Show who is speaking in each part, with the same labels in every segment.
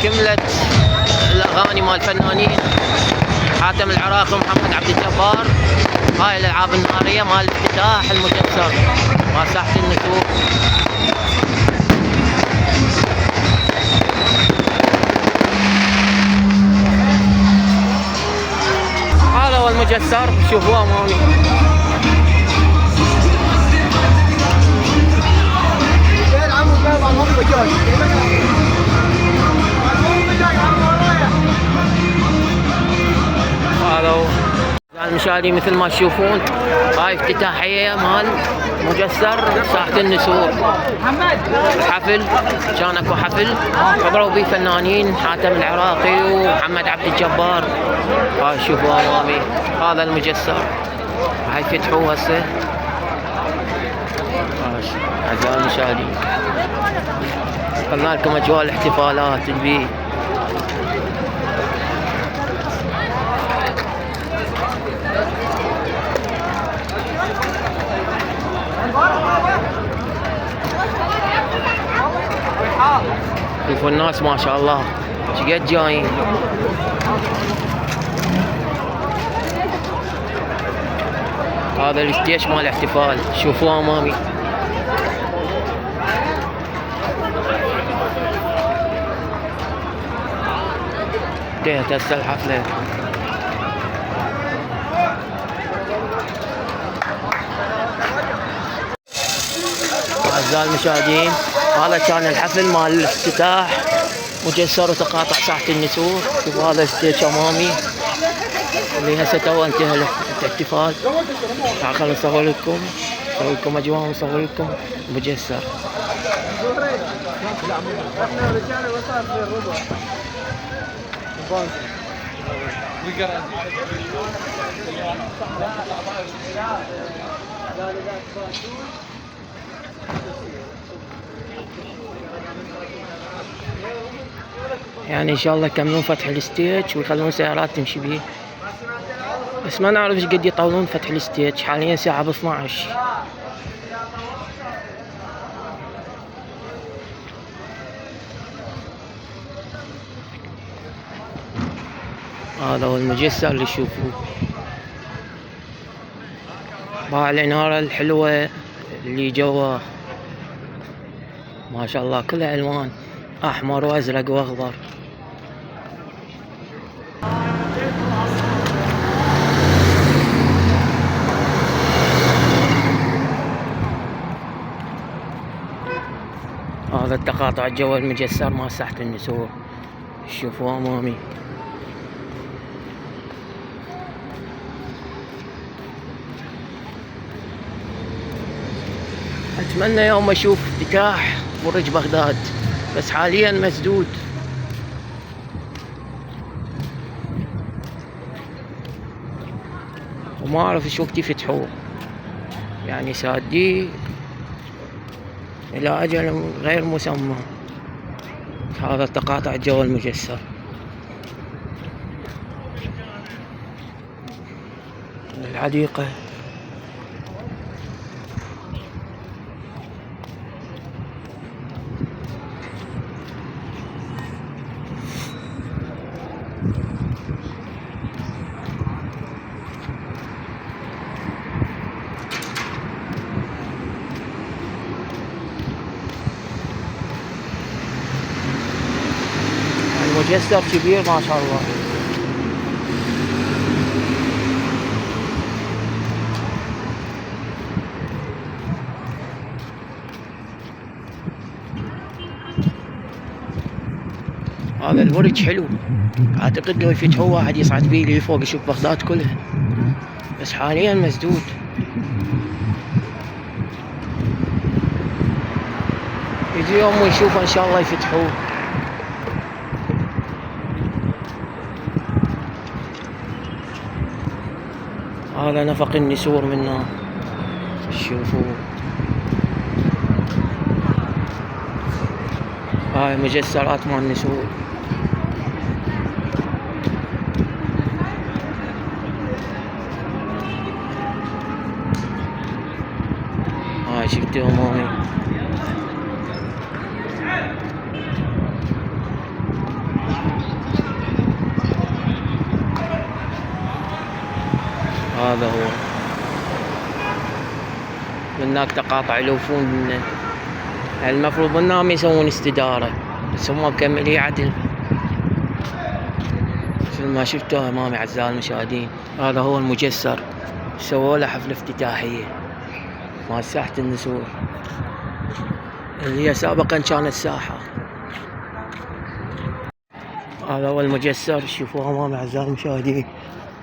Speaker 1: كملت الاغاني مال الفنانين حاتم العراقي ومحمد عبد الجبار. هاي الالعاب الناريه مال افتتاح المجسر مال ساحه النسور. هذا هو المجسر، شوفوه امامي. هذا هو المشاهدين مثل ما تشوفون، هاي افتتاحية مال مجسر ساحة النسور. حفل، كان اكو حفل حضروا بيه فنانين حاتم العراقي ومحمد عبد الجبار. هاي شوفوا امامي هذا المجسر، هاي فتحوه هسه. اعزائي المشاهدين قلنا لكم اجواء الاحتفالات البيه. شوفوا الناس ما شاء الله شقد جايين. هذا الستيج مال الاحتفال، شوفوه امامي. انتهت هسه الحفلة. أعزائي المشاهدين هذا كان الحفل مال الافتتاح مجسر وتقاطع ساحة النسور. شوفوا هذا الستيج امامي اللي هسه تو انتهى الاحتفال. خلينا نصور لكم اجواء ونصور لكم مجسر. يعني ان شاء الله يكملون فتح الستيج ويخلون سيارات تمشي بيه، بس ما نعرف ايش قد يطولون فتح الستيج. حاليا ساعة ب12. هذا هو المجسر اللي تشوفوه مع العنارة الحلوة اللي جوا. ما شاء الله كلها الوان احمر وازرق واخضر. هذا التقاطع جوا المجسر مال ساحة النسور، شوفوا امامي. اتمنى يوم اشوف افتتاح برج بغداد، بس حاليا مسدود. وما اعرف ايش وقت يفتحوه، يعني ساديه الى اجل غير مسمى. هذا التقاطع جوا المجسر. الحديقة المجسر كبير ما شاء الله. هذا البرج حلو، اعتقد لو يفتحوه واحد يصعد بيه لفوق يشوف بغداد كلها، بس حاليا مسدود. يجي يوم ويشوفه ان شاء الله يفتحوه. هذا نفق النسور منه، شوفوا هاي مجسرات مال النسور. هاي شفتوا امامي. هذا هو. هناك تقاطع يلوفون. المفروض انهم يسوون استدارة بس هم مكملين عدل مثل ما شفتوا امامي اعزائي المشاهدين. هذا هو المجسر، سووا له حفلة افتتاحية مال ساحة النسور اللي هي سابقا كانت ساحة. هذا هو المجسر، شوفوه امامي اعزائي المشاهدين.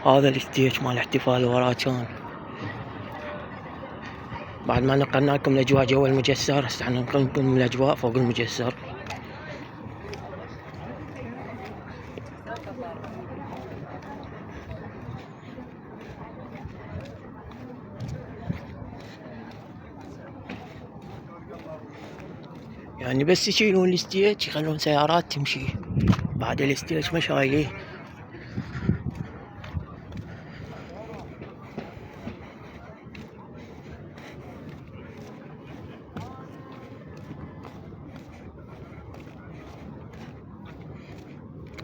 Speaker 1: هذا الستيج مال الاحتفال وراه كان. بعد ما نقلنا لكم الاجواء جوا المجسر، هسه احنا ننقل لكم الاجواء فوق المجسر. يعني بس يشيلون الستيج يخلون سيارات تمشي، بعد الستيج ما شايليه.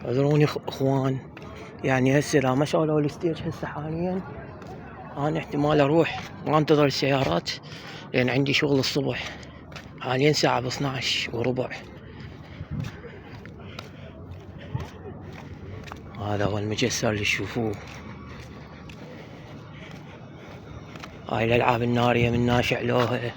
Speaker 1: اعذروني اخوان، يعني هسه لا ما شالوا الستيج هسه حاليا انا احتمال اروح ما انتظر السيارات لان عندي شغل الصبح. حاليا ساعة 12:15. هذا هو المجسر اللي تشوفوه. هاي الالعاب النارية من ناشع لوها.